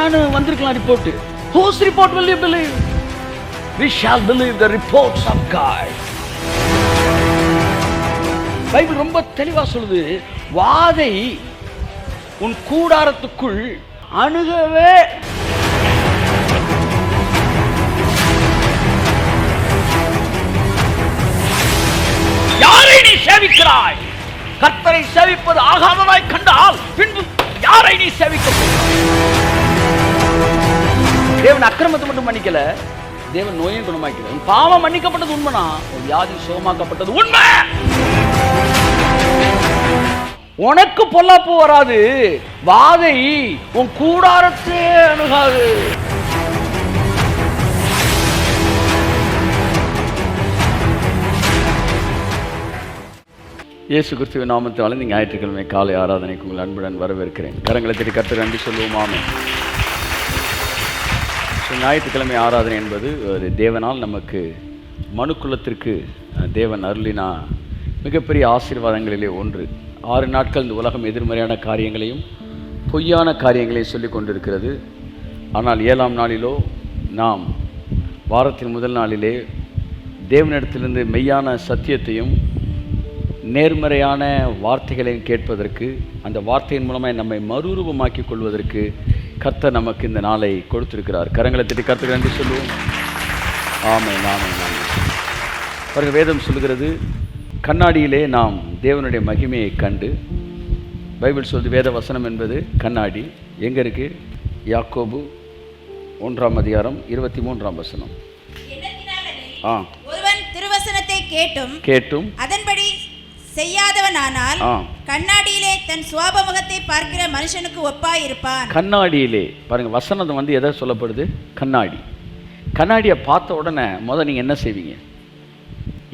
வேணான்னு வந்திருக்கலாம் report. Whose report will you believe? We shall believe the reports of God. Bible ரொம்ப தெளிவா சொல்லுது, வாதை உன் கூடாரத்துக்குள் அணுகவே. யாரை நீ சேவிக்கிறாய்? கர்த்தரை சேவிப்பது ஆகாததாய் கண்டால் பின்பு யாரை நீ சேவிக்க போகிறாய்? தேவன் அக்கிரமத்தை மட்டும் மன்னிக்கல, தேவன் நோயை குணமாக்கிறார். பாவம் மன்னிக்கப்பட்டது உண்மைனா, வியாதி சுகமாக்கப்பட்டது உண்மை. உனக்கு பொல்லாப்பு வராது, வாதை உன் கூடாரத்தே அணுகாது. இயேசு கிறிஸ்துவின் நாமத்தால் இந்த ஞாயிற்றுக்கிழமை காலை ஆராதனைக்கு உங்கள் அன்புடன் வரவேற்கிறேன். கரங்களை தட்டி கர்த்தர் நன்றி சொல்லுவோம். ஆமென். ஞாயிற்றுக்கிழமை ஆராதனை என்பது ஒரு தேவனால் நமக்கு மனுக்குலத்திற்கு தேவன் அருளினா மிகப்பெரிய ஆசீர்வாதங்களிலே ஒன்று. 6 நாட்கள் இந்த உலகம் எதிர்மறையான காரியங்களையும் பொய்யான காரியங்களையும் சொல்லி கொண்டிருக்கிறது. ஆனால் 7ஆம் நாளிலோ நாம் வாரத்தின் முதல் நாளிலே தேவனிடத்திலிருந்து மெய்யான சத்தியத்தையும் நேர்மறையான வார்த்தைகளையும் கேட்பதற்கு, அந்த வார்த்தையின் மூலமாக நம்மை மறுரூபமாக்கிக் கொள்வதற்கு கர்த்தர் நமக்கு இந்த நாளை கொடுத்திருக்கிறார். கரங்களை தட்டி கர்த்தருக்கு நன்றி சொல்லுவோம். ஆமென், ஆமென், ஆமென். பாருங்க, வேதம் சொல்லுகிறது, கண்ணாடியிலே நாம் தேவனுடைய மகிமையை கண்டு, பைபிள் சொல்லுது வேத வசனம் என்பது கண்ணாடி. எங்கே இருக்கு? யாக்கோபு 1ஆம் அதிகாரம் 23ஆம் வசனம். ஒருவன் திருவசனத்தை கேட்டும் அதன்படி செய்யாதவனானால் கண்ணாடியிலே தன் சுவாப முகத்தை பார்க்கிற மனுஷனுக்கு ஒப்பாய் இருப்பான். கண்ணாடியிலே பாருங்க, வசனம் எதை சொல்லப்படுது? கண்ணாடி. கண்ணாடியை பார்த்த உடனே முதல் நீங்கள் என்ன செய்வீங்க?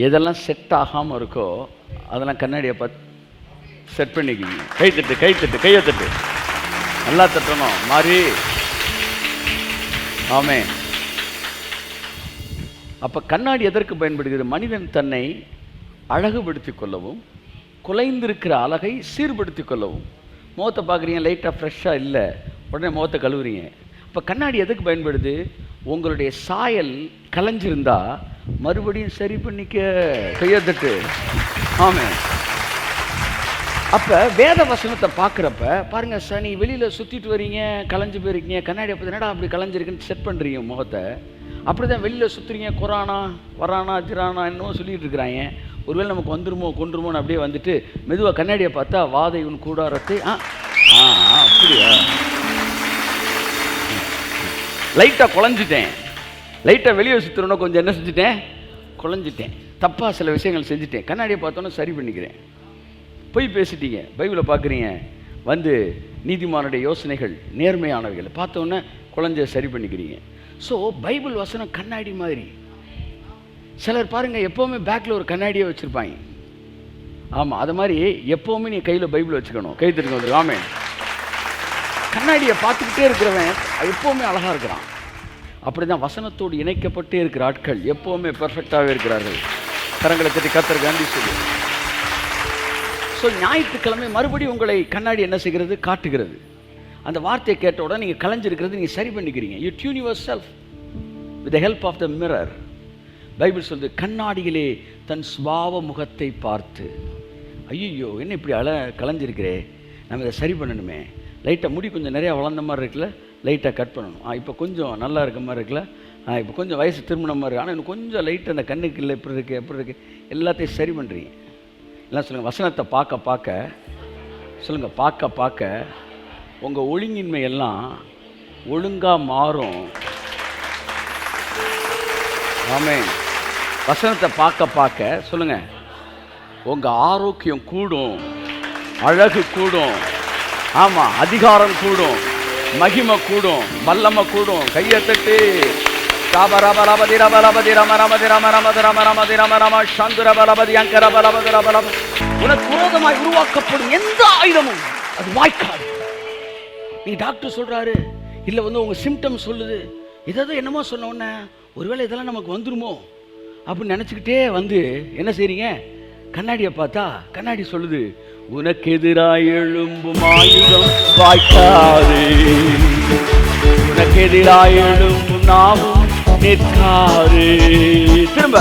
எதெல்லாம் செட் ஆகாமல் இருக்கோ அதெல்லாம் கண்ணாடியை பார்த்து செட் பண்ணிக்குவீங்க. கையை தட்டு நல்லா தட்டணும் மாறி. ஆமென். அப்போ கண்ணாடி எதற்கு பயன்படுகிறது? மனிதன் தன்னை அழகுபடுத்தி கொள்ளவும், குலைந்திருக்கிற அழகை சீர்படுத்தி கொள்ளவும். முகத்தை பார்க்குறீங்க, லைட்டாக ஃப்ரெஷ்ஷாக இல்லை, உடனே முகத்தை கழுவுறீங்க. இப்போ கண்ணாடி எதுக்கு பயன்படுது? உங்களுடைய சாயல் கலைஞ்சிருந்தா மறுபடியும் சரி பண்ணிக்க. கையத்தட்டு. ஆமென். அப்போ வேத வசனத்தை பார்க்குறப்ப பாருங்கள் சார், நீ வெளியில் சுற்றிட்டு வரீங்க, கலைஞ்சு போயிருக்கீங்க, கண்ணாடி அப்போ என்னடா அப்படி கலைஞ்சிருக்குன்னு செட் பண்ணுறீங்க முகத்தை. அப்படி தான் வெளியில் சுற்றுறீங்க, கொரானா வரானா திரானா என்னமோ சொல்லிகிட்டு இருக்கிறாங்க. ஒருவேளை நமக்கு வந்துருமோ கொண்டுருமோன்னு அப்படியே வந்துட்டு மெதுவாக கண்ணாடியை பார்த்தா வாதை உன் கூடாரத்தை. அப்படியா? லைட்டாக குழஞ்சிட்டேன், லைட்டாக வெளியே சுற்றுறோன்னா கொஞ்சம் என்ன செஞ்சுட்டேன்? குழஞ்சிட்டேன், தப்பாக சில விஷயங்கள் செஞ்சுட்டேன். கண்ணாடியை பார்த்தோன்னே சரி பண்ணிக்கிறேன். போய் பேசிட்டீங்க, பைபிளை பார்க்குறீங்க, நீதிமானுடைய யோசனைகள் நேர்மையானவைகள் பார்த்தோன்னே குழஞ்ச சரி பண்ணிக்கிறீங்க. ஸோ பைபிள் வசனம் கண்ணாடி மாதிரி. சிலர் பாருங்கள், எப்போவுமே பேக்கில் ஒரு கண்ணாடியை வச்சுருப்பாங்க. ஆமாம், அது மாதிரி எப்போவுமே நீ கையில் பைபிள் வச்சுக்கணும். கை தட்டுங்க வந்து. ஆமென். கண்ணாடியை பார்த்துக்கிட்டே இருக்கிறவன் எப்போவுமே அழகாக இருக்கிறான். அப்படி தான் வசனத்தோடு இணைக்கப்பட்டே இருக்கிற ஆட்கள் எப்போவுமே பெர்ஃபெக்டாகவே இருக்கிறார்கள். கரங்களை தட்டி கர்த்தருக்கு நன்றி சொல்லு. ஸோ ஞாயிற்றுக்கிழமை மறுபடியும் உங்களை கண்ணாடி என்ன செய்கிறது? காட்டுகிறது. அந்த வார்த்தையை கேட்ட உடனே நீங்கள் கலைஞ்சிருக்கிறது நீங்கள் சரி பண்ணிக்கிறீங்க. You tune yourself with the help of the mirror. Bible சொல்லுது, கண்ணாடியிலே தன் சுபாவ முகத்தை பார்த்து. ஐயோ, என்ன இப்படி கலைஞ்சிருக்கிறே, நம்ம இதை சரி பண்ணணுமே. லைட்டாக முடி கொஞ்சம் நிறையா வளர்ந்த மாதிரி இருக்குல்ல, லைட்டாக கட் பண்ணணும். இப்போ கொஞ்சம் நல்லா இருக்க மாதிரி இருக்குல்ல, இப்போ கொஞ்சம் வயசு திரும்பின மாதிரி இருக்குது, ஆனால் இன்னும் கொஞ்சம் லைட்டு அந்த கண்ணுக்கு இல்லை, எப்படி இருக்குது எல்லாத்தையும் சரி பண்ணுறீங்க. எல்லாம் சொல்லுங்கள், வசனத்தை பார்க்க சொல்லுங்கள், பார்க்க உங்கள் ஒழுங்கின்மை எல்லாம் ஒழுங்காக மாறும். ஆமென். வசனத்தை பார்க்க சொல்லுங்கள், உங்கள் ஆரோக்கியம் கூடும், அழகு கூடும், ஆமாம், அதிகாரம் கூடும், மகிமை கூடும், வல்லமை கூடும். கையை தட்டி உனக்கு விரோதமாய் உருவாக்கப்படும் எந்த ஆயுதமும் அது வாய்க்காது. நீ டாக்டர் சொல்றாரு, இல்லை உங்க சிம்டம் சொல்லுது, ஏதாவது என்னமோ சொன்ன உடனே ஒருவேளை இதெல்லாம் நமக்கு வந்துருமோ அப்படின்னு நினச்சிக்கிட்டே என்ன செய்றீங்க? கண்ணாடியை பார்த்தா கண்ணாடி சொல்லுது, உனக்கு எதிராய் எழும்பும் ஆயுதம் வாய்க்காது, உனக்கு எதிராய் எழும்பும் நாவும் நிற்காது. திரும்ப,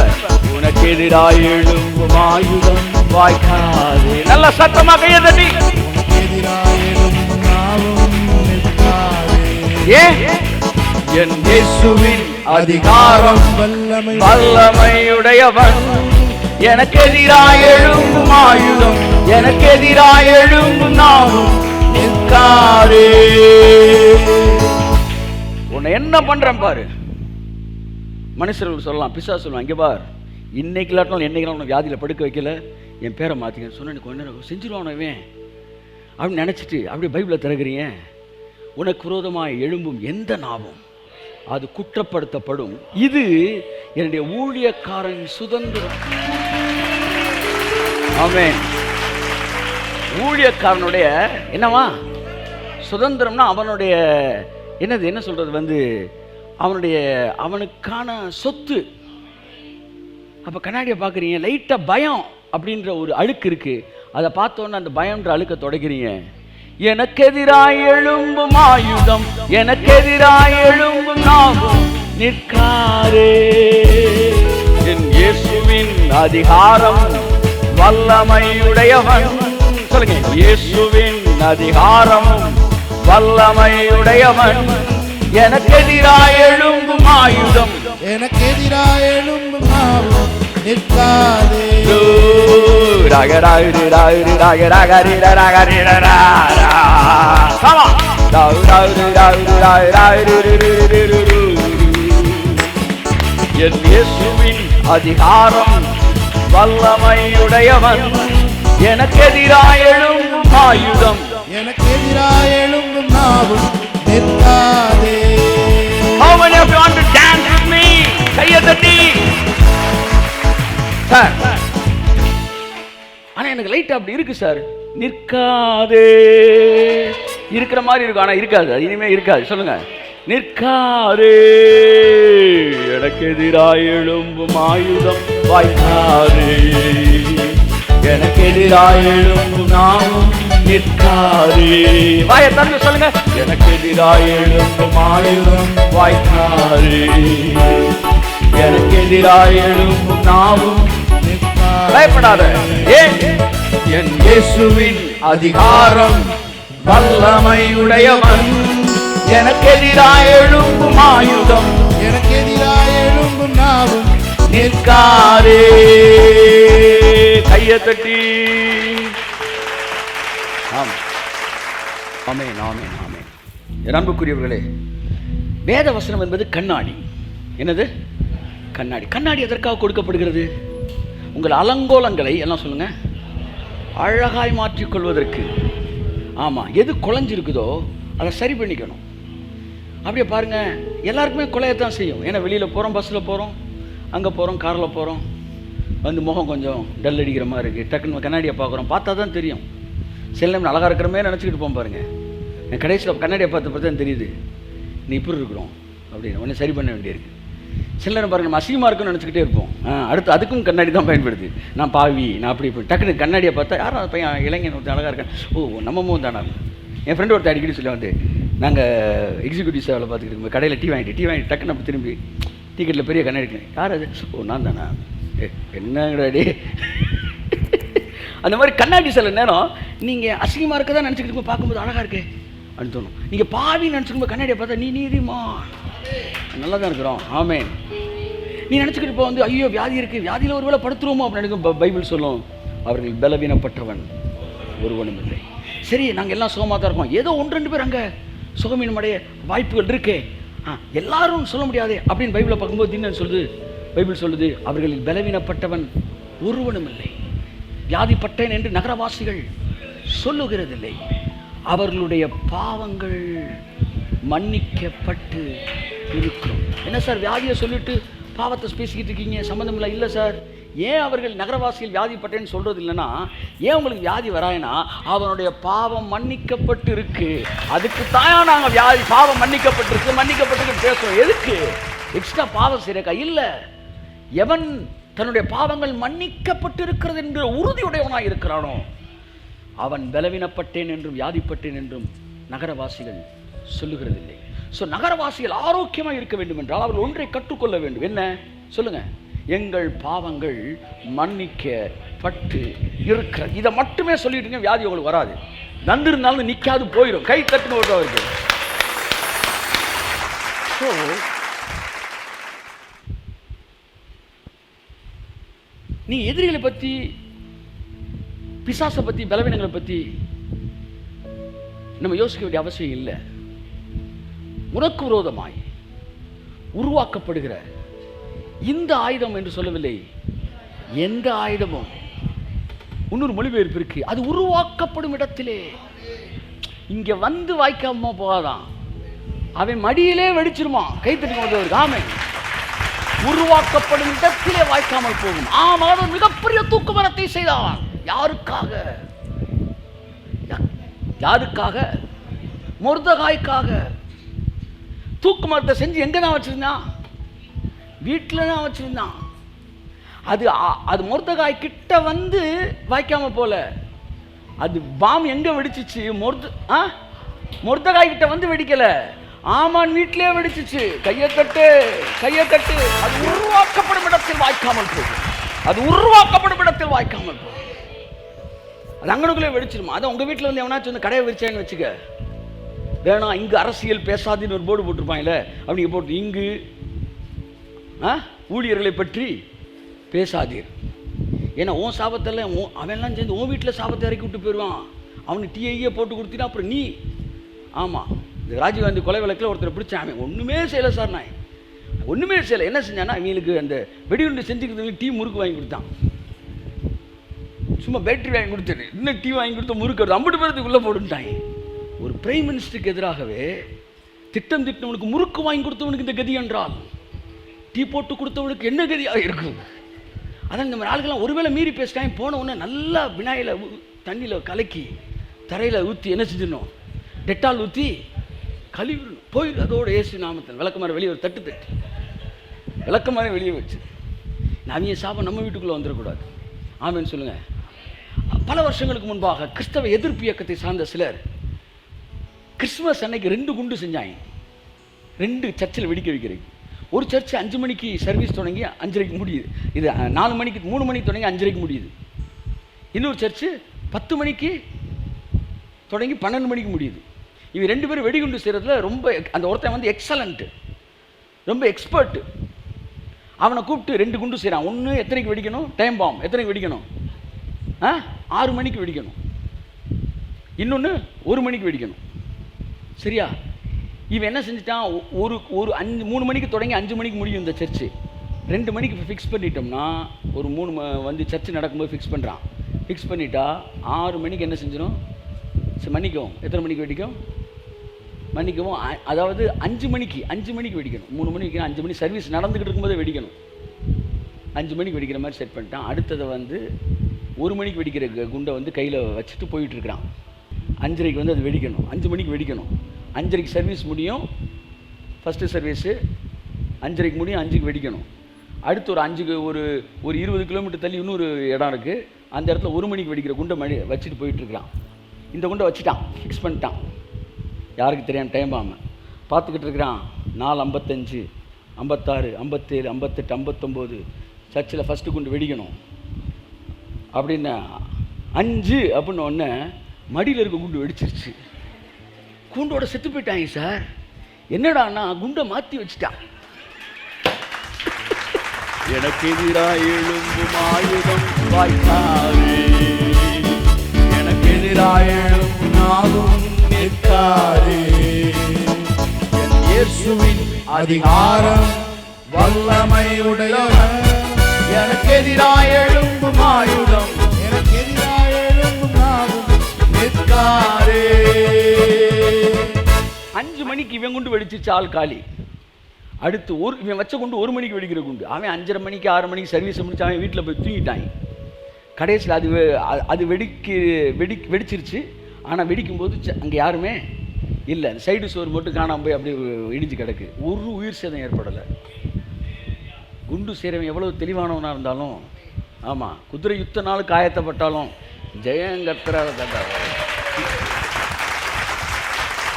உனக்கு எதிராய் எழும்பும் ஆயுதம் வாய்க்காது. நல்ல சத்தமா கையை தட்டி. என் இயேசுவின் அதிகாரம் வல்லமையுடையவன், எனக்கு எதிராய் எழும்பும் ஆயுதம், எனக்கு எதிராய் எழும்பும் நாவும் நிற்காதே. உன்னை என்ன பண்றேன் பாரு. மனுஷர்கள் சொல்லலாம், பிசாசு சொல்லுவான், இங்கே பார், இன்னைக்கு இல்லாட்டினாலும் என்னைக்கு வியாதியில் படுக்க வைக்கல, என் பேரை மாற்றிக்க சொன்ன கொஞ்ச நேரம் செஞ்சிருவானவன் அப்படின்னு நினச்சிட்டு அப்படியே பைபிளை திறக்கிறீங்க. உனக்கு விரோதமாக எழும்பும் எந்த நாவும் அது குற்றப்படுத்தப்படும். இது என்னுடைய ஊழியக்காரன் சுதந்திரம். ஆமென். ஊழியக்காரனுடைய என்னவா சுதந்திரம்னா அவனுடைய என்னது, என்ன சொல்றது, அவனுக்கான சொத்து. அப்ப கண்ணாடியை பார்க்குறீங்க, லைட்டா பயம் அப்படின்ற ஒரு அழுக்கு இருக்கு, அதை பார்த்தோன்னு அந்த பயம்ன்ற அழுக்க தொடக்கிறீங்க. எனக்கு எதிராய் எழும்பும் ஆயுதம், எனக்கு எதிராய் எழும்பும் நாவும் நிற்காரே. என் இயேசுவின் அதிகாரம் வல்லமையுடையவன். சொல்லுங்க, இயேசுவின் அதிகாரம் வல்லமையுடையவன், எனக்கு எதிராய் எழும்பும் ஆயுதம், எனக்கு எதிராய் எழும்பும் நாவும் நிற்காதே. என் இயேசுவின் அதிகாரம் வல்லமையுடையவன், எனக்கு எதிராய் எழும்பும் ஆயுதம், எனக்கு எதிராய் எழும்பும் நாவும் நிற்காதே. How many of you want to dance with me? கையை தட்டி. சார், ஆனா எனக்கு லைட் அப்படி இருக்கு சார். நிற்காதே. இருக்கிற மாதிரி இருக்கும், ஆனா இருக்காது, இனிமே இருக்காது. சொல்லுங்க, நிற்காதே. எனக்கு எதிராய் எழும்பும் ஆயுதம் வாய்க்காதே, எனக்கு எதிராய் எழும்பும் நாவும் நிற்காதே. வாயை திறந்து சொல்லுங்க, எனக்கு எதிராய் எழும்பும் ஆயுதம் வாய்க்காதே, எனக்கு எதிராய் எழும்பும் நாவும். பயப்படாத. என் இயேசுவின் அதிகாரம் வல்லமையுடையவன், எனக்கு எதிராய் எழும்பும் ஆயுதம், எனக்கு எதிராய் எழும்பும் நாவும் நிற்காதே. கையை தட்டி. ஆமென், ஆமென், ஆமென். அன்புக்குரியவர்களே, வேத வசனம் என்பது கண்ணாடி. என்னது? கண்ணாடி. கண்ணாடி எதற்காக கொடுக்கப்படுகிறது? உங்கள் அலங்கோலங்களை எல்லாம் சொல்லுங்க அழகாய் மாற்றிக்கொள்வதற்கு. ஆமாம், எது குலைஞ்சிருக்குதோ அதை சரி பண்ணிக்கணும். அப்படியே பாருங்க, எல்லாருக்குமே குலையத்தான் செய்யும். ஏன்னா வெளியில் போகிறோம், பஸ்ஸில் போகிறோம், அங்கே போகிறோம், காரில் போகிறோம், வந்து முகம் கொஞ்சம் டல் அடிக்கிற மாதிரி இருக்குது, டக்குன்னு கண்ணாடியை பார்க்குறோம், பார்த்தா தான் தெரியும். சில நேரம் அழகாக இருக்கிறமே நினச்சிக்கிட்டு போவோம் பாருங்கள். என் கடைசியில் கண்ணாடியை பார்த்து தான் தெரியுது நீ இப்படி இருக்கிறோம் அப்படின்னு. உடனே சரி பண்ண வேண்டியிருக்கு. சில நேரம் பாருங்கள், நம்ம அசிங்கமாக இருக்குன்னு நினச்சிக்கிட்டே இருப்போம். அடுத்து அதுக்கும் கண்ணாடி தான் பயன்படுது. நான் பாவி, நான் அப்படி இப்படி. டக்குன்னு கண்ணாடியை பார்த்தா யாரும் அந்த பையன் இளைஞன் ஒருத்தர் அழகாக இருக்கேன், ஓ நம்ம மூவ் தானே. என் ஃப்ரெண்டு ஒருத்தர் அடிக்கடி சொல்லி வந்து, நாங்கள் எக்ஸிக்யூட்டிவ் சேவையில் பார்த்துக்கிட்டு இருக்கோம், கடையில் டீ வாங்கிட்டு டக்குன்னு அப்படி திரும்பி டிக்கெட்டில் பெரிய கண்ணாடி இருக்கேன், யார் அது? ஓ நான் தானே. என்னங்கடாடி. அந்த மாதிரி கண்ணாடி சில நேரம் நீங்கள் அசிங்கமாக இருக்க தான் நினச்சிக்கிட்டு பார்க்கும்போது அழகாக இருக்கே அப்படின்னு தோணும். நீங்கள் பாவின்னு நினச்சிக்கும்போது கண்ணாடியை பார்த்தா நீதிமா நல்லா தான் இருக்கிறோம். ஆமென். நீ நினச்சிக்கிட்டு இப்போ வந்து ஐயோ வியாதி இருக்குது, வியாதியில் ஒரு வேளை படுத்துருவோமோ அப்படின்னு பைபிள் சொல்லும். அவர்கள் பலவீனப்பட்டவன் ஒருவனும் இல்லை. சரி, நாங்கள் எல்லாம் சுகமாக தான் இருக்கோம், ஏதோ 1-2 பேர் அங்கே சுகமீனமடைய வாய்ப்புகள் இருக்கே, எல்லாரும் சொல்ல முடியாதே அப்படின்னு பைபிளை பார்க்கும்போது என்ன சொல்லுது? பைபிள் சொல்லுது, அவர்களில் பலவீனப்பட்டவன் ஒருவனும் இல்லை. வியாதிப்பட்டேன் என்று நகரவாசிகள் சொல்லுகிறதில்லை. அவர்களுடைய பாவங்கள் மன்னிக்கப்பட்டு இருக்கிறோம். என்ன சார் வியாதியை சொல்லிட்டு பாவத்தை பேசிக்கிட்டு இருக்கீங்க? சம்மந்தம் இல்லை. இல்லை சார், ஏன் அவர்கள் நகரவாசிகள் வியாதிப்பட்டேன்னு சொல்றது இல்லைன்னா, ஏன் உங்களுக்கு வியாதி வராயனா அவனுடைய பாவம் மன்னிக்கப்பட்டு இருக்கு. அதுக்கு தாயா நாங்கள் வியாதி பாவம் மன்னிக்கப்பட்டிருக்கு பேசுவோம். எதுக்கு? எக்ஸ்ட்ரா பாவம் செய்யறக்கா? இல்லை. எவன் தன்னுடைய பாவங்கள் மன்னிக்கப்பட்டிருக்கிறது என்ற உறுதியுடையவனாய் இருக்கிறானோ அவன் பலவீனப்பட்டேன் என்றும் வியாதிப்பட்டேன் என்றும் நகரவாசிகள் சொல்லுகிறதில்லை. ஸோ நகரவாசிகள் ஆரோக்கியமாக இருக்க வேண்டும் என்றால் அவர்கள் ஒன்றை கற்றுக்கொள்ள வேண்டும். என்ன சொல்லுங்க? எங்கள் பாவங்கள் மன்னிக்கப்பட்டு இருக்கிற. இதை மட்டுமே சொல்லிட்டுங்க, வியாதி உங்களுக்கு வராது. நன்று இருந்தாலும் நிற்காது, போயிடும். கை தட்டுன்னு வருது. ஸோ நீ எதிரிகளை பற்றி, பிசாசை பற்றி, பலவீனங்களை பற்றி நம்ம யோசிக்க வேண்டிய அவசியம் இல்லை. உனக்கு விரோதமாய் உருவாக்கப்படுகிற இந்த ஆயுதம் என்று சொல்லவில்லை, எந்த ஆயுதமும். இன்னொரு மொழிபெயர்ப்பு இருக்கு, அது உருவாக்கப்படும் இடத்திலே. இங்க வந்து வாய்க்காம போகாதான், அவன் மடியிலே வெடிச்சிருமா. கைத்தட்டி ஆமை. உருவாக்கப்படும் இடத்திலே வாய்க்காமல் போகும். ஆனால் மிகப்பெரிய தூக்கு மரத்தை செய்தான். யாருக்காக? யாருக்காக? மொர்தகாய்க்காக. தூக்கு மரத்தை செஞ்சு எங்க தான் வச்சிருந்தான்? வீட்டில் தான் வச்சிருந்தான். அது மொர்தகாய் கிட்ட வந்து வாய்க்காம போல. அது பாம் எங்க வெடிச்சிச்சு? மொர்தகாய் கிட்ட வந்து வெடிக்கல, ஆமான் வீட்டிலே வெடிச்சிச்சு. கையை தட்டு, கையை தட்டு. அது உருவாக்கப்படும் இடத்தில் வாய்க்காமல் போகும். அது உருவாக்கப்படும் இடத்தில் வாய்க்காமல் போகும். அது அங்கனுக்குள்ளே வெடிச்சிருமா. அதை உங்க வீட்டில் வந்து எவனாச்சும் வந்து கடையை விரிச்சான்னு வச்சுக்க, வேணாம் இங்கு அரசியல் பேசாதுன்னு ஒரு போர்டு போட்டிருப்பாங்கல்ல, அப்படிங்க போட்டு இங்கு ஊழியர்களை பற்றி பேசாதீர். ஏன்னா உன் சாபத்தில் அவன்லாம் சேர்ந்து உன் வீட்டில் சாபத்தை இறக்கி விட்டு போயிடுவான். அவனுக்கு டீயே போட்டு கொடுத்தீங்கன்னா அப்புறம் நீ. ஆமாம், இந்த ராஜீவ்காந்தி கொலை வழக்கில் ஒருத்தர் பிடிச்சேன். அவன் ஒன்றுமே செய்யலை சார், நான் ஒன்றுமே செய்யலை. என்ன செஞ்சானா, அவங்களுக்கு அந்த வெடிகுண்டு செஞ்சுக்கிறதுக்கு டீ முறுக்கு வாங்கி கொடுத்தான். சும்மா பேட்டரி வாங்கி கொடுத்துரு, இன்னும் டீ வாங்கி கொடுத்த முறுக்கு 50 பேருக்கு போட்டுட்டாங்க. ஒரு பிரைம் மினிஸ்டருக்கு எதிராகவே திட்டம் திட்டவனுக்கு முறுக்கு வாங்கி கொடுத்தவனுக்கு இந்த கதி என்றால், டீ போட்டு கொடுத்தவனுக்கு என்ன கதியாக இருக்கும்? அதான் நம்ம ஆளுக்கெல்லாம் ஒருவேளை மீறி பேசிட்டாங்க. போன உடனே நல்லா விநாயகில் தண்ணியில் கலக்கி தரையில் ஊற்றி என்ன செஞ்சிடணும்? டெட்டால் ஊற்றி கழுவிடணும். போயிடு. அதோட இயேசு நாமத்தில் விளக்கமாரி வெளியே ஒரு தட்டு தட்டி விளக்கமாரி வெளியே வச்சு, நவிய சாபம் நம்ம வீட்டுக்குள்ளே வந்துடக்கூடாது. ஆமேன்னு சொல்லுங்கள். பல வருஷங்களுக்கு முன்பாக கிறிஸ்தவ எதிர்ப்பு இயக்கத்தை சார்ந்த சிலர் கிறிஸ்துமஸ் அன்னைக்கு 2 குண்டு செஞ்சாங்க. 2 சர்ச்சில் வெடிக்க வைக்கிறீங்க. ஒரு சர்ச்சு 5 மணிக்கு சர்வீஸ் தொடங்கி 5:30க்கு முடியுது. இது 4 மணிக்கு 3 மணிக்கு தொடங்கி 5:30க்கு முடியுது. இன்னொரு சர்ச்சு 10 மணிக்கு தொடங்கி 12 மணிக்கு முடியுது. இவங்க 2 பேரும் வெடிகுண்டு செய்கிறதுல ரொம்ப, அந்த ஒருத்தன் வந்து எக்ஸலண்ட்டு, ரொம்ப எக்ஸ்பர்ட்டு. அவனை கூப்பிட்டு 2 குண்டு செய்கிறான். ஒன்று எத்தனைக்கு வெடிக்கணும்? Time bomb எத்தனைக்கு வெடிக்கணும்? 6 மணிக்கு வெடிக்கணும். இன்னொன்று 1 மணிக்கு வெடிக்கணும். சரியா? இவன் என்ன செஞ்சுட்டான்? ஒரு 3 மணிக்கு தொடங்கி 5 மணிக்கு முடியும் இந்த சர்ச்சு. 2 மணிக்கு ஃபிக்ஸ் பண்ணிட்டோம்னா, ஒரு 3 வந்து சர்ச்சு நடக்கும்போது ஃபிக்ஸ் பண்ணுறான். ஃபிக்ஸ் பண்ணிட்டா 6 மணிக்கு என்ன செஞ்சிடும்? மன்னிக்கவும், எத்தனை மணிக்கு வெடிக்கும்? மன்னிக்கவும், அதாவது 5 மணிக்கு வெடிக்கணும். 3 மணிக்கு 5 மணி சர்வீஸ் நடந்துக்கிட்டு இருக்கும்போதே வெடிக்கணும். 5 மணிக்கு வெடிக்கிற மாதிரி செட் பண்ணிட்டான். அடுத்ததை வந்து 1 மணிக்கு வெடிக்கிற குண்டை வந்து கையில் வச்சுட்டு போயிட்டுருக்கிறான். 5:30க்கு வந்து அது வெடிக்கணும். 5 மணிக்கு வெடிக்கணும். 5:30க்கு சர்வீஸ் முடியும். ஃபஸ்ட்டு சர்வீஸு 5:30க்கு முடியும். 5க்கு வெடிக்கணும். அடுத்து ஒரு 5க்கு ஒரு 20 கிலோமீட்டர் தள்ளி இன்னொரு இடம் இருக்குது. அந்த இடத்துல 1 மணிக்கு வெடிக்கிற குண்டை வச்சுட்டு போயிட்டுருக்கிறான். இந்த குண்டை வச்சுட்டான், ஃபிக்ஸ் பண்ணிட்டான். யாருக்கு தெரியாமல் டைம் ஆகாமல் பார்த்துக்கிட்டு இருக்கிறான். 4:55, 56, 57, 58, 59 சர்ச்சில் ஃபஸ்ட்டு குண்டு வெடிக்கணும் அப்படின்னு 5 அப்படின்னு ஒன்று மடியில் இருக்க குண்டு வெடிச்சிருச்சு. குண்டோட செத்து போயிட்டாங்க சார். என்னடான்னா குண்டை மாற்றி வச்சுட்டான். எனக்கு எதிராக எழும்பும் ஆயுதம் வாய்க்காதே, எனக்கு எதிராக எழும்பும் நாவும் நிற்காதே. இயேசுவின் அதிகாரம் வல்லமை உடையவர். எனக்கு எதிராக எழும்பும் ஆயுதம், எனக்கு எதிராக எழும்பும் நாவும் நிற்காதே. 5 மணிக்கு இவன் குண்டு வெடிச்சிச்சு, ஆள் காலி. அடுத்து இவன் வச்ச குண்டு 1 மணிக்கு வெடிக்கிற குண்டு. அவன் 5:30 மணிக்கு 6 மணிக்கு சர்வீஸ் முடிச்சு அவன் வீட்டில் போய் தூங்கிட்டாங்க. கடைசியில் அது வெடிச்சிருச்சு. ஆனால் வெடிக்கும்போது அங்கே யாருமே இல்லை. அந்த சைடு சோறு மட்டும் காணாமல் போய் அப்படியே இடிஞ்சு கிடக்கு. ஒரு உயிர் சேதம் ஏற்படலை. குண்டு செய்கிறவன் எவ்வளவு தெளிவானவனாக இருந்தாலும், ஆமாம், குதிரை யுத்த நாள் காயத்தப்பட்டாலும் ஜெயங்கர்த்தராக தந்தார்.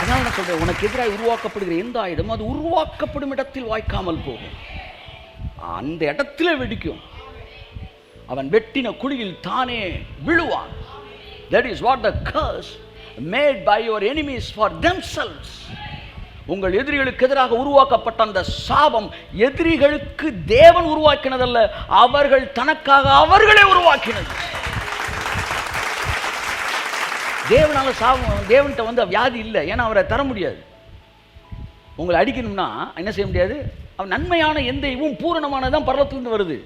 அதனால் நான் சொல்கிறேன், உனக்கு எதிராக உருவாக்கப்படுகிற எந்த ஆயுதமும் அது உருவாக்கப்படும் இடத்தில் வாய்க்காமல் போகும், அந்த இடத்துல வெடிக்கும். அவன் வெட்டின குழியில் தானே விழுவான். That is what the curse made by your enemies for themselves. உங்கள் எதிரிகளுக்கு எதிராக உருவாக்கப்பட்ட அந்த சாபம் எதிரிகளுக்கு தேவன் உருவாக்கினதல்ல, அவர்கள் தனக்காக அவர்களே உருவாக்கினது. தேவனால சாபம், தேவன்கிட்ட வந்து வியாதி இல்லை, ஏன்னா அவரை தர முடியாது. உங்களை அடிக்கணும்னா என்ன செய்ய முடியாது. அவன் நன்மையான எந்த இவும் பூரணமானதான் பரலத்திலிருந்து வருது.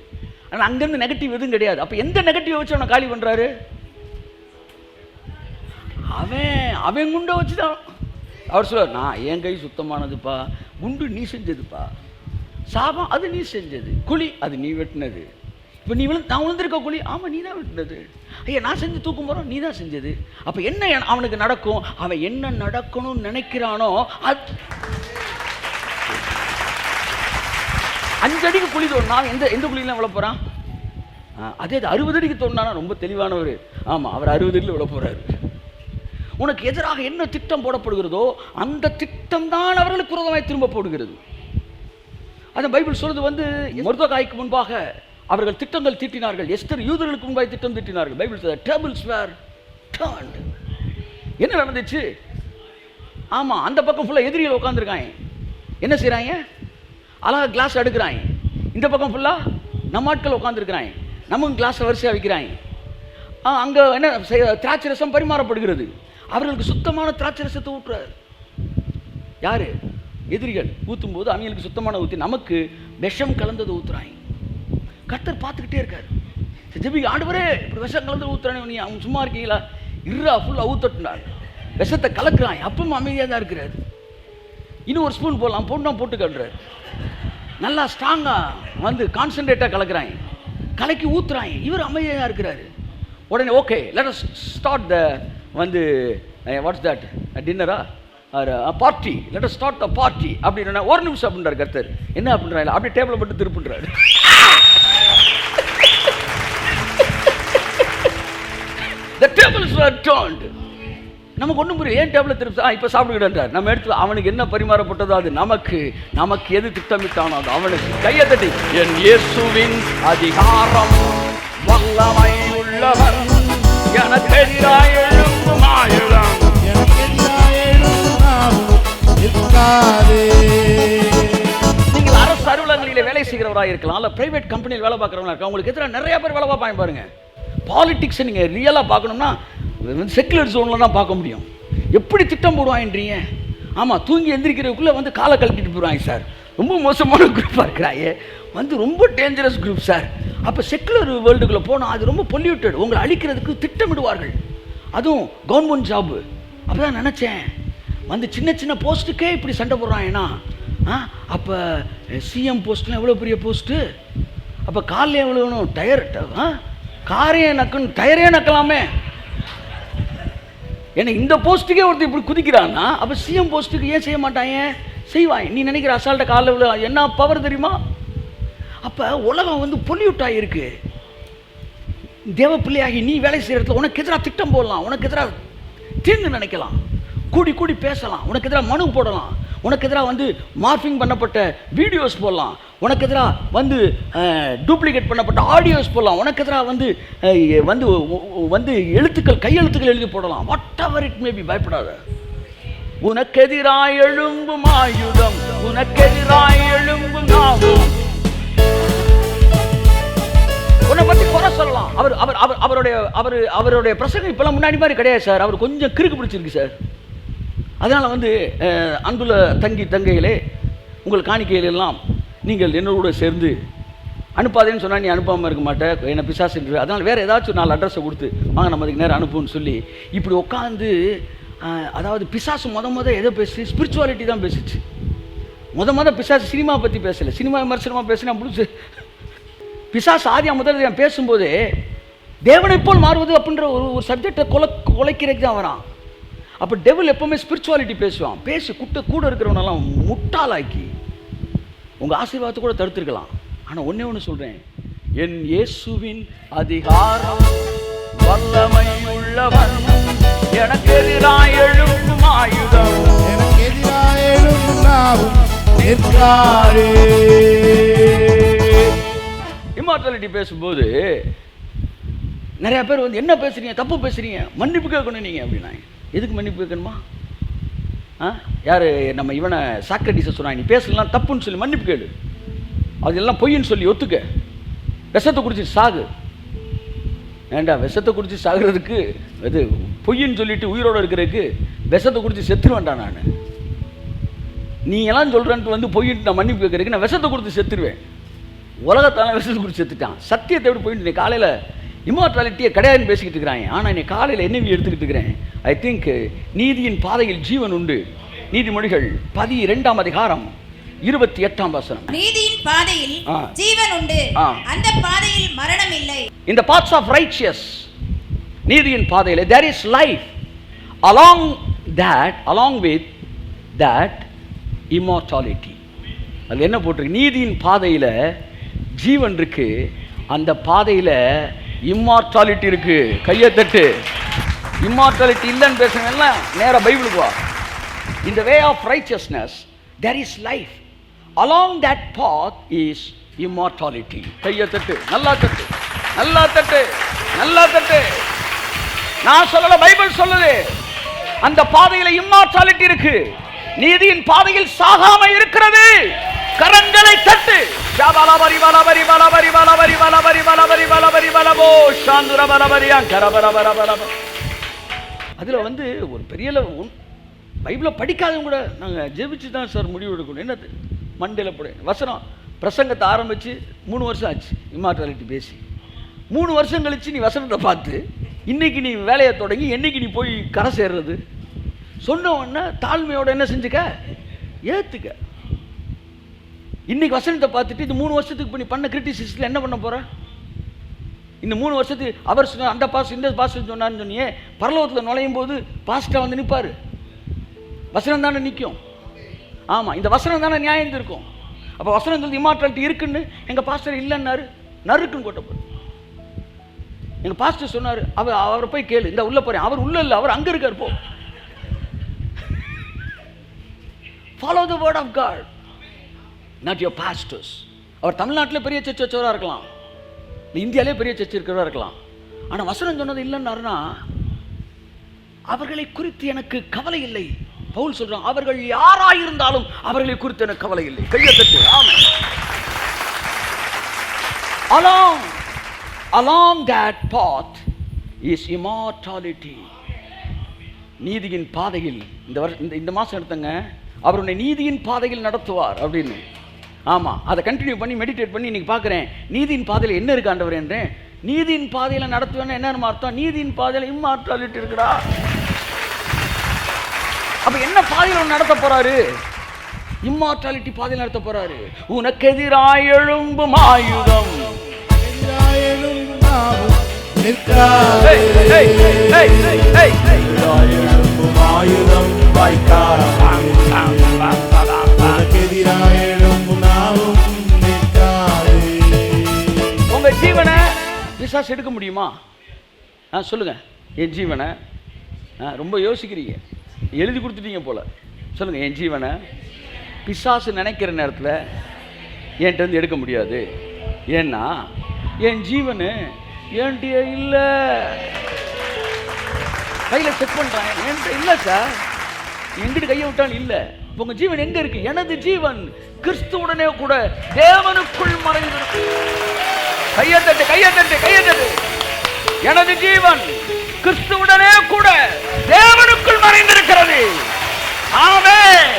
ஆனால் அங்கேருந்து நெகட்டிவ் எதுவும் கிடையாது. அப்போ எந்த நெகட்டிவ் வச்சு அவனை காலி பண்ணுறாரு? அவன் குண்டை வச்சு தான். அவர் சொல்லுவார், நான் என் கை சுத்தமானதுப்பா, குண்டு நீ செஞ்சதுப்பா, சாபம் அது நீ செஞ்சது, குழி அது நீ வெட்டினது. இப்போ நீ நான் விழுந்திருக்க குழி, ஆமாம் நீ தான் வெட்டினது. ஐயா நான் செஞ்சு தூக்கும் போகிறோம், நீ தான் செஞ்சது. அப்போ என்ன அவனுக்கு நடக்கும்? அவன் என்ன நடக்கணும்னு நினைக்கிறானோ அது 5 அடிக்கு குழி தோணுனா எந்த குழியெல்லாம் விழ போகிறான்? அதே 60 அடிக்கு தோணுனா ரொம்ப தெளிவானவர். ஆமாம், அவர் 60 அடியில் விழ போகிறாரு. உனக்கு எதிராக என்ன திட்டம் போடப்படுகிறதோ அந்த திட்டம் தான் அவர்களுக்கு விரோதமாய் திரும்ப போடுகிறது. அந்த பைபிள் சொல்றது வந்து மொர்தெகாய்க்கு முன்பாக அவர்கள் திட்டங்கள் தீட்டினார்கள். எஸ்தர் யூதர்களுக்கு முன்பாக திட்டம் தீட்டினார்கள். பைபிள் சொல்றது tables were turned. என்ன நடந்துச்சு? ஆமாம், அந்த பக்கம் ஃபுல்லாக எதிரிகள் உட்காந்துருக்காங்க. என்ன செய்கிறாங்க? அழகாக கிளாஸ் எடுக்கிறாங்க. இந்த பக்கம் ஃபுல்லாக நம்ம ஆட்கள் உட்காந்துருக்கிறாங்க. நமக்கு கிளாஸை வரிசையாக வைக்கிறாங்க. அங்கே என்ன திராட்சை ரசம் பரிமாறப்படுகிறது. அவர்களுக்கு சுத்தமான திராட்சை ரசத்தை ஊற்றுறாரு. யாரு? எதிரிகள் ஊற்றும் போது அவங்களுக்கு சுத்தமான ஊற்றி நமக்கு விஷம் கலந்தது ஊற்றுறாங்க. கர்த்தர் பார்த்துக்கிட்டே இருக்காரு. ஜெபி, ஆண்டவரே இப்படி விஷம் கலந்து ஊற்றுறானே, நீ அவங்க சும்மா இருக்கீங்களா? இருறா ஃபுல்லாக ஊற்றட்டுனார். விஷத்தை கலக்குறாங்க. அப்பவும் அமைதியாக தான் இருக்கிறாரு. இன்னும் ஒரு ஸ்பூன் போடலாம், போட்டு கட்டுறாரு. நல்லா ஸ்ட்ராங்காக வந்து கான்சன்ட்ரேட்டாக கலக்குறாங்க. கலக்கி ஊற்றுறாங்க. இவர் அமைதியாக தான் இருக்கிறாரு. உடனே okay let us start the வந்து வாட்ஸ் தட் டின்னரா party, let us start the party அப்படின்னா ஒரு நிமிஷம் அப்படின்றார் கர்த்தர். என்ன அப்படின்றாங்க? அப்படியே டேபிளை மட்டும் திருப்புன்றாரு. The tables were turned. நமக்கு ஒன்றும் புரியல. ஏன் டேபிளை திருப்பி இப்போ சாப்பிடுகிறார். நம்ம எடுத்து அவனுக்கு என்ன பரிமாறப்பட்டதோ அது நமக்கு எது திட்டமிட்டானோ அது அவனுக்கு. கையை தட்டி, என் இயேசுவின் அதிகாரம் வல்லமை உள்ளவன், எனக்கு எதிராக எழும்பும் ஆயுதம், எனக்கு எதிராக எழும்பும் இருக்காதே. நீங்கள் அரசு அலுவலகங்களில் வேலை செய்கிறவராக இருக்கலாம், இல்லை பிரைவேட் கம்பெனியில் வேலை பார்க்குறவங்களா இருக்கலாம். உங்களுக்கு எதிராக நிறைய பேர் வேலை பார்ப்பாங்க. பாருங்க, பாலிடிக்ஸை நீங்கள் ரியலாக பார்க்கணும்னா செக்குலர் ஜோனில் தான் பார்க்க முடியும். எப்படி திட்டம் போடுவாங்கன்றீங்க? ஆமாம், தூங்கி எந்திரிக்கிறதுக்குள்ளே வந்து காலை கழட்டிட்டு போடுவாங்க சார். ரொம்ப மோசமான குரூப்பாக இருக்கிறாங்க, வந்து ரொம்ப டேஞ்சரஸ் குரூப் சார். அப்போ செக்குலர் வேர்ல்டுக்குள்ளே போனால் அது ரொம்ப பொல்யூட்டட். உங்களை அழிக்கிறதுக்கு திட்டமிடுவார்கள். அதுவும் கவர்மெண்ட் ஜாபு. அப்போ தான் நினச்சேன், வந்து சின்ன போஸ்ட்டுக்கே இப்படி சண்டை போடுறாங்கன்னா அப்போ சிஎம் போஸ்ட்லாம் எவ்வளோ பெரிய போஸ்ட்டு. அப்போ காலில் எவ்வளோ வேணும்? டயர் காரையே நக்கணும், டயரே நக்கலாமே. ஏன்னா இந்த போஸ்ட்டுக்கே ஒருத்தர் இப்படி குதிக்கிறான்னா அப்போ சிஎம் போஸ்ட்டுக்கு ஏன் செய்ய மாட்டாங்க? செய்வாங்க. நீ நினைக்கிற அசால்ட்டை காலில் விழு என்ன பவர் தெரியுமா? அப்போ உலகம் வந்து பொல்யூட் ஆகியிருக்கு. தேவ பிள்ளையாகி நீ வேலை செய்கிற இடத்துல உனக்கு எதிராக திட்டம் போடலாம், உனக்கு எதிராக தீங்கு நினைக்கலாம், கூடி பேசலாம், உனக்கு எதிராக மனு போடலாம், உனக்கு எதிராக வந்து மார்ஃபிங் பண்ணப்பட்ட வீடியோஸ் போடலாம், உனக்கு எதிராக வந்து டூப்ளிகேட் பண்ணப்பட்ட ஆடியோஸ் போடலாம், உனக்கு எதிராக வந்து வந்து வந்து எழுத்துக்கள் கையெழுத்துக்கள் எழுதி போடலாம். What ever it may be. பயப்படாத. உனக்கு எதிராக எழும்பும் ஆயுதம், உனக்கு எதிராக எழும்பும் நாவும். உன்னை பற்றி குறை சொல்லலாம். அவருடைய பிரசங்கம் இப்பெல்லாம் முன்னாடி மாதிரி கிடையாது சார். அவர் கொஞ்சம் கிறுக்கு பிடிச்சிருக்கு சார். அதனால் வந்து அன்புள்ள தங்கைகளே, உங்கள் காணிக்கைகள் எல்லாம் நீங்கள் என்னோட சேர்ந்து அனுப்பாதேன்னு சொன்னால் நீ அனுப்பாமல் இருக்க மாட்டேன், என்னை பிசாசு. அதனால் வேறு ஏதாச்சும் 4 அட்ரஸை கொடுத்து வாங்க நம்ம அதுக்கு நேரம் அனுப்புன்னு சொல்லி இப்படி உட்காந்து, அதாவது பிசாசு முத எதை பேசி ஸ்பிரிச்சுவாலிட்டி தான் பேசிச்சு. முத பிசாசு சினிமா பற்றி பேசலை, சினிமா விமர்சனமாக பேசினா புதுசு. பிசாசு முதல்ல பேசும்போது தேவனை போல் மாறுவது அப்படின்ற ஒரு சப்ஜெக்டை குலைக்கிறதுக்கு தான் வரான். அப்போ டெவில் எப்போவுமே ஸ்பிரிச்சுவாலிட்டி பேசுவான். பேசி கூட இருக்கிறவனெல்லாம் முட்டாளாக்கி உங்கள் ஆசீர்வாதத்தை கூட தடுத்துருக்கலாம். ஆனால் ஒன்னே ஒன்று சொல்கிறேன், என் இயேசுவின் அதிகாரம் வல்லமை உள்ளவன், எனக்கு எதிராக எழும்பும் ஆயுதம், எனக்கு எதிராக எழும்பும் நாவும் நிற்காதே. இம்மார்டாலிட்டி பேசும்போது நிறைய பேர் வந்து என்ன பேசுறீங்க, தப்பு பேசுறீங்க, மன்னிப்பு கேட்கணும் நீங்கள் அப்படின்னா. எதுக்கு மன்னிப்பு கேட்கணுமா? யார் நம்ம இவனை சாக்ரட்டிஸை சொன்னாங்க, நீ பேசலாம் தப்புன்னு சொல்லி மன்னிப்பு கேளு, அதெல்லாம் பொய்ன்னு சொல்லி ஒத்துக்க, விஷத்தை குடிச்சு சாகு. ஏண்டா விஷத்தை குடிச்சு சாகுறதுக்கு, அது பொய்ன்னு சொல்லிட்டு உயிரோடு இருக்கிறதுக்கு விஷத்தை குடிச்சு செத்துருவேன்டா நான். நீ எல்லாம் சொல்கிறன்ட்டு வந்து பொய்யிட்டு நான் மன்னிப்பு கேட்கறதுக்கு நான் விஷத்தை கொடுத்து செத்துருவேன். உலகத்தான விஷத்தை குடிச்சு செத்துட்டான். சத்தியத்தை எப்படி போயிட்டு நீ காலையில் இம்மார்டாலிட்டியை கிடையாதுன்னு பேசிக்கிட்டு இருக்கிறாங்க. ஆனால் நீ காலையில் என்ன எடுத்துக்கிட்டு இருக்கிறேன்? ஐ திங்க் நீதியின் பாதையில் ஜீவன் உண்டு. நீதிமொழிகள் 12ஆம் அதிகாரம் 28ஆம் வசனம். நீதியின் பாதையில் ஜீவன் உண்டு, அந்த பாதையில் மரணம் இல்லை. In the paths of righteous, நீதியின் பாதையில் there is life, along with that immortality. அது என்ன போட்டிருக்கு? நீதியின் பாதையில் ஜீவன் இருக்கு, அந்த பாதையில் இம்மார்டாலிட்டி இருக்கு. கையை தட்டு. இம்மார்டாலிட்டி இல்லைன்னு பேசுறவங்க நேராக பைபிளுக்கு வா. In the way of righteousness there is life, along that path is immortality. கையை தட்டு, நல்லா தட்டு, நல்லா தட்டு, நல்லா தட்டு. நான் சொல்லல, பைபிள் சொல்லுது. அந்த பாதையில இம்மார்டாலிட்டி இருக்கு. நீதியின் பாதையில் சாகாம இருக்கிறது. கரங்களை தட்டு. ஷாபாலாபரி பாலாபரி பாலாபரி பாலாபரி பாலாபரி பாலாபரி பாலாபரி பாலபோ ஷாந்துர பரபரியா கரபரபரபரப. அதுல வந்து ஒரு பெரிய பைபிளை படிக்காதவங்க கூட நாங்கள் ஜெபிச்சு தான் சார் முடிவு எடுக்கணும். என்னது மண்டையில் போட வசனம். பிரசங்கத்தை ஆரம்பித்து 3 வருஷம் ஆச்சு இம்மார்டாலிட்டி பேசி. 3 வருஷம் கழித்து நீ வசனத்தை பார்த்து இன்றைக்கி நீ வேலையை தொடங்கி என்னைக்கு நீ போய் கரை சேர்றது? சொன்ன உடனே தாழ்மையோட என்ன செஞ்சுக்க, ஏற்றுக்க. இன்றைக்கி வசனத்தை பார்த்துட்டு இது 3 வருஷத்துக்கு இப்போ நீ பண்ண கிரிட்டிசிஸில் என்ன பண்ண போகிற? இந்த 3 வருஷத்துக்கு அவர் சொன்ன அந்த பாஸ் இந்த பாஸ் சொன்னான்னு சொன்னியே, பரலோகத்தில் நுழையும் போது பாஸ்ட்டாக வந்து நிற்பார். வசனம் தானே நிற்கும். ஆமாம், இந்த வசனம் தானே நியாயம் இருக்கும். அப்போ வசனம் சொல்லி இம்மார்டாலிட்டி இருக்குன்னு எங்கள் பாஸ்டர் இல்லைன்னாரு, நறுக்குன்னு கொட்டப்போ. எங்கள் பாஸ்டர் சொன்னார், அவரை போய் கேளு, இந்த உள்ளே போகிறேன். அவர் உள்ள இல்லை, அவர் அங்கே இருக்கார். போ, follow the word of God, not your pastors. அவர் தமிழ்நாட்டில் பெரிய சர்ச் வச்சவராக இருக்கலாம், இந்தியாவிலே பெரிய சர்ச் இருக்கிறவராக இருக்கலாம். ஆனால் வசனம் சொன்னது இல்லைன்னாருன்னா அவர்களை குறித்து எனக்கு கவலை இல்லை. பவுல் சொல்றான், அவர்கள் யாராயிருந்தாலும் அவர்களை குறித்து எனக்கு கவலை இல்லை. கையை தட்டு. ஆமென். Along that path is immortality. நீதியின் பாதையில் இந்த மாதம் எடுத்தங்க, அவர் உன்னை நீதியின் பாதையில் நடத்துவார் அப்படின்னு. ஆமாம், அதை கண்டினியூ பண்ணி மெடிடேட் பண்ணி இன்னைக்கு பார்க்குறேன். நீதியின் பாதையில் என்ன இருக்கு ஆண்டவர் என்றேன். நீதியின் பாதையில் நடத்துவேன்னு என்னன்னு அர்த்தம்? நீதியின் பாதையில் இம்மார்டாலிட்டி இருக்குடா. அப்ப என்ன பாதையில் நடத்த போறாரு? இம்மார்டாலிட்டி பாதையில் நடத்த போறாரு. உனக்கு எதிராய் எழும்பும் ஆயுதம், உங்க ஜீவனை பிசாசு எடுக்க முடியுமா? சொல்லுங்க. என் ஜீவனை ரொம்ப யோசிக்கிறீங்க, எழுதி கொடுத்துட்டீங்க போல. சொல்லுங்க, என் ஜீவனை பிசாசு நினைக்கிற நேரத்தில் என்கிட்ட வந்து எடுக்க முடியாது. ஏன்னா என் ஜீவனு என்கிட்ட இல்லை. கையில் செக் பண்ணுறாங்க, என்கிட்ட இல்லை சார். எங்கிட்ட கையை விட்டாலும் இல்லை. உங்க ஜீவன் எங்க இருக்கு? எனது ஜீவன் கிறிஸ்துவுடனே கூட தேவனுக்குள் மறைந்திருக்கு. கையை தட்டு, கையை தட்டு, கையை தட்டு. எனது ஜீவன் கிறிஸ்துவுடனே கூட தேவனுக்குள் மறைந்திருக்கிறது. ஆமென்.